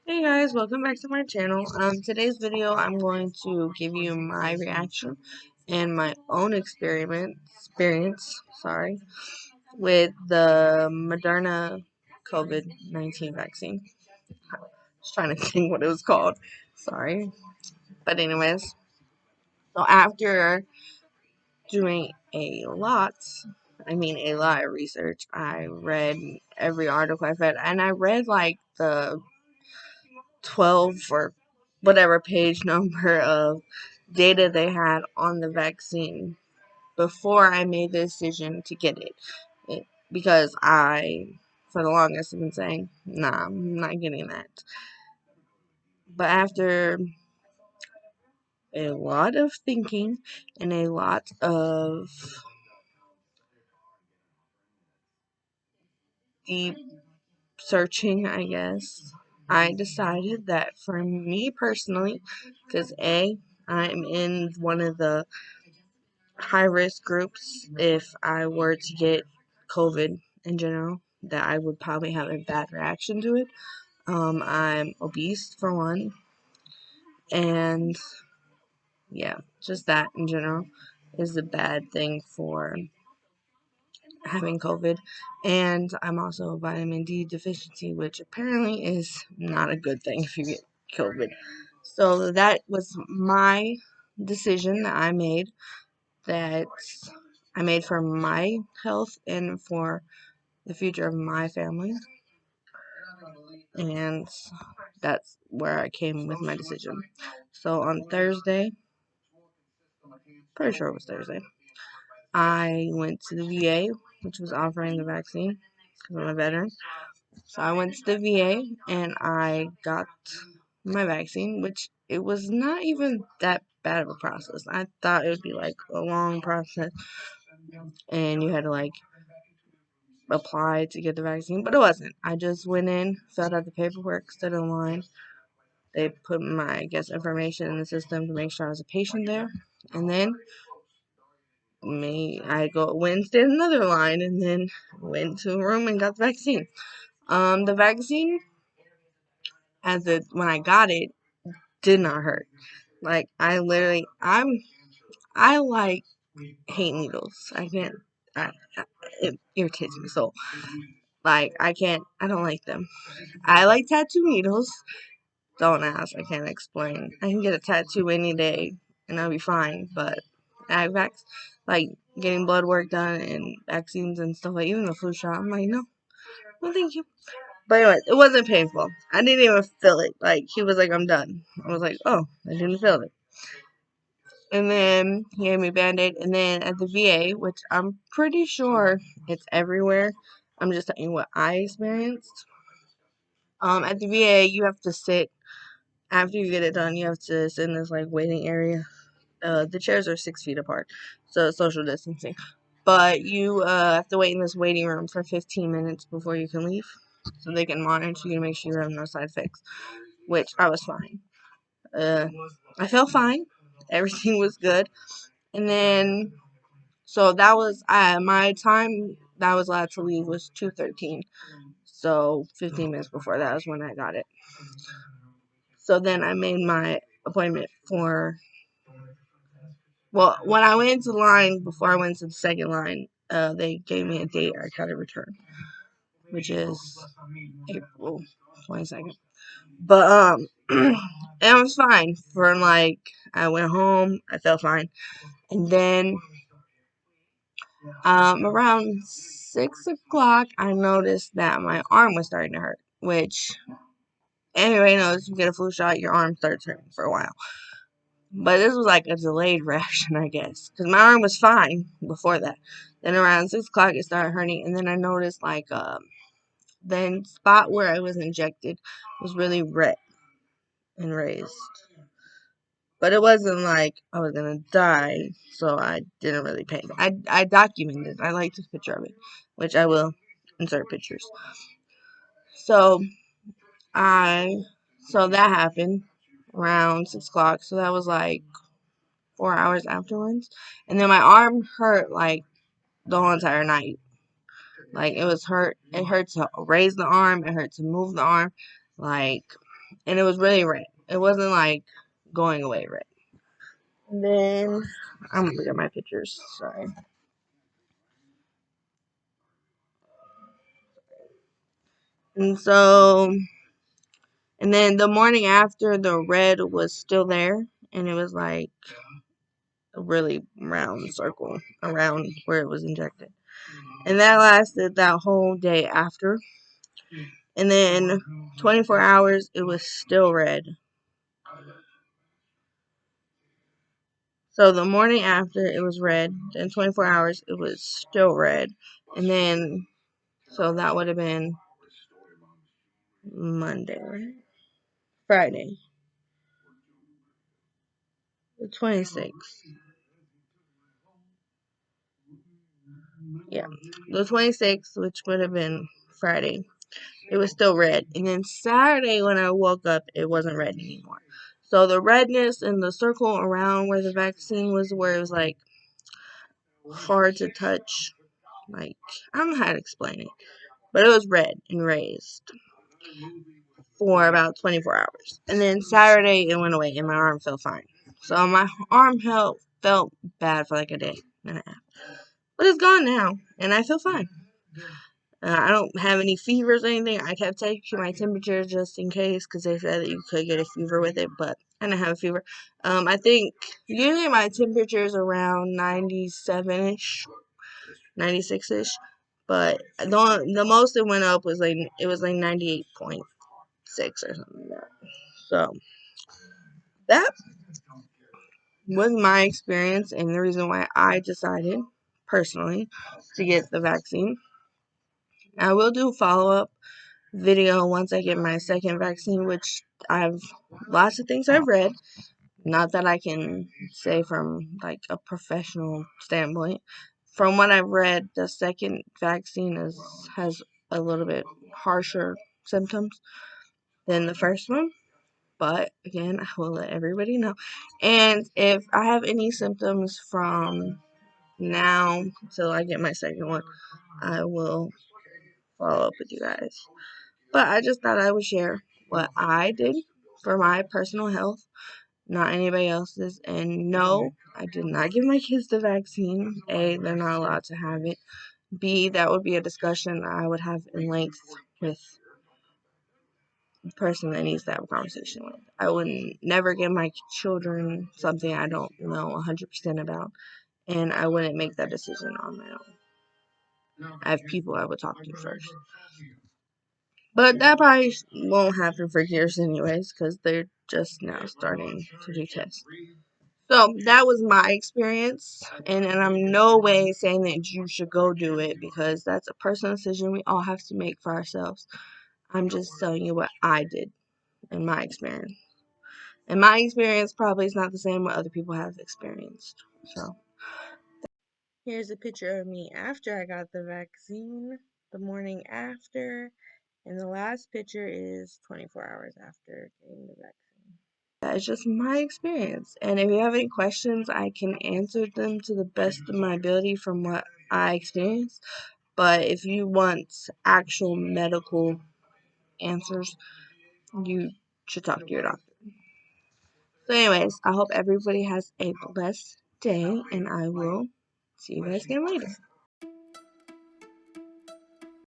Hey guys, welcome back to my channel. Today's video I'm going to give you my reaction and my own experience, with the Moderna COVID-19 vaccine. Just trying to think what it was called. Sorry. But anyways, so after doing a lot of research, I read every article I've read, and I read like the 12 or whatever page number of data they had on the vaccine before I made the decision to get it because for the longest, have been saying, nah, I'm not getting that. But after a lot of thinking and a lot of deep searching, I guess, I decided that for me personally, because I'm in one of the high risk groups if I were to get COVID in general, that I would probably have a bad reaction to it. I'm obese for one, and yeah, just that in general is a bad thing for having COVID. And I'm also a vitamin D deficiency, which apparently is not a good thing if you get COVID. So that was my decision that I made for my health and for the future of my family. And that's where I came with my decision. So on Thursday, pretty sure it was Thursday, I went to the VA, which was offering the vaccine because I'm a veteran. So I went to the VA and I got my vaccine, which it was not even that bad of a process. I thought it would be like a long process and you had to like apply to get the vaccine, but it wasn't. I just went in, filled out the paperwork, stood in line. They put my, I guess, information in the system to make sure I was a patient there, and then went and stood in another line, and then went to a room and got the vaccine. The vaccine, when I got it, did not hurt. Like I like hate needles. I can't. It irritates me so. Like I don't like them. I like tattoo needles. Don't ask. I can't explain. I can get a tattoo any day and I'll be fine. But like getting blood work done and vaccines and stuff, like even the flu shot, I'm like, no, no, thank you. But anyway, it wasn't painful. I didn't even feel it. Like he was like, I'm done. I was like, oh, I didn't feel it. And then he gave me a Band-Aid. And then at the VA, which I'm pretty sure it's everywhere, I'm just telling you what I experienced. At the VA, you have to sit after you get it done. You have to sit in this like waiting area. The chairs are 6 feet apart, so social distancing. But you have to wait in this waiting room for 15 minutes before you can leave, so they can monitor you to make sure you have no side effects. Which I was fine. I felt fine. Everything was good. And then, so that was my time that I was allowed to leave was 2:13. So 15 minutes before that was when I got it. So then I made my appointment when I went into the line, before I went to the second line, they gave me a date I gotta return, which is April 22nd. But, it was fine for like, I went home, I felt fine. And then, around 6 o'clock, I noticed that my arm was starting to hurt, which everybody knows you get a flu shot, your arm starts hurting for a while. But this was like a delayed reaction, I guess, because my arm was fine before that. Then around 6 o'clock, it started hurting, and then I noticed like the spot where I was injected was really red and raised. But it wasn't like I was gonna die, so I didn't really pay. I documented. I like this picture of it, which I will insert pictures. So I so that happened around 6 o'clock. So that was like 4 hours afterwards. And then my arm hurt like the whole entire night. Like, it was hurt. It hurt to raise the arm. It hurt to move the arm. Like, and it was really red. It wasn't like going away red. And then I'm gonna look at my pictures. Sorry. And so, and then the morning after, the red was still there, and it was like a really round circle around where it was injected. And that lasted that whole day after. And then 24 hours, it was still red. So the morning after, it was red. Then 24 hours, it was still red. And then, so that would have been Monday, right? Friday, the 26th. Yeah, the 26th, which would have been Friday. It was still red. And then Saturday, when I woke up, it wasn't red anymore. So the redness in the circle around where the vaccine was, where it was like hard to touch. Like, I don't know how to explain it, but it was red and raised for about 24 hours. And then Saturday, it went away and my arm felt fine. So my arm felt bad for like a day and a half. But it's gone now, and I feel fine. I don't have any fevers or anything. I kept taking my temperature just in case, because they said that you could get a fever with it, but I don't have a fever. I think usually my temperature is around 97-ish, 96-ish, but the most it went up was like, it was like 98.6 or something like that. So that was my experience and the reason why I decided personally to get the vaccine. I will do follow-up video once I get my second vaccine, which I've lots of things I've read. Not that I can say from like a professional standpoint. From what I've read, the second vaccine has a little bit harsher symptoms than the first one. But again, I will let everybody know. And if I have any symptoms from now till I get my second one, I will follow up with you guys. But I just thought I would share what I did for my personal health, not anybody else's. And no, I did not give my kids the vaccine. A, they're not allowed to have it. B, that would be a discussion I would have in length with the person that needs to have a conversation with. I would never give my children something I don't know 100% about. And I wouldn't make that decision on my own. I have people I would talk to first. But that probably won't happen for years anyways, because they're just now starting to do tests. So that was my experience, and I'm no way saying that you should go do it, because that's a personal decision we all have to make for ourselves. I'm just telling you what I did in my experience. And my experience probably is not the same what other people have experienced. So here's a picture of me after I got the vaccine, the morning after. And the last picture is 24 hours after getting the vaccine. That's just my experience. And if you have any questions, I can answer them to the best of my ability from what I experienced. But if you want actual medical answers, you should talk to your doctor. So anyways, I hope everybody has a blessed day, and I will see you guys again later.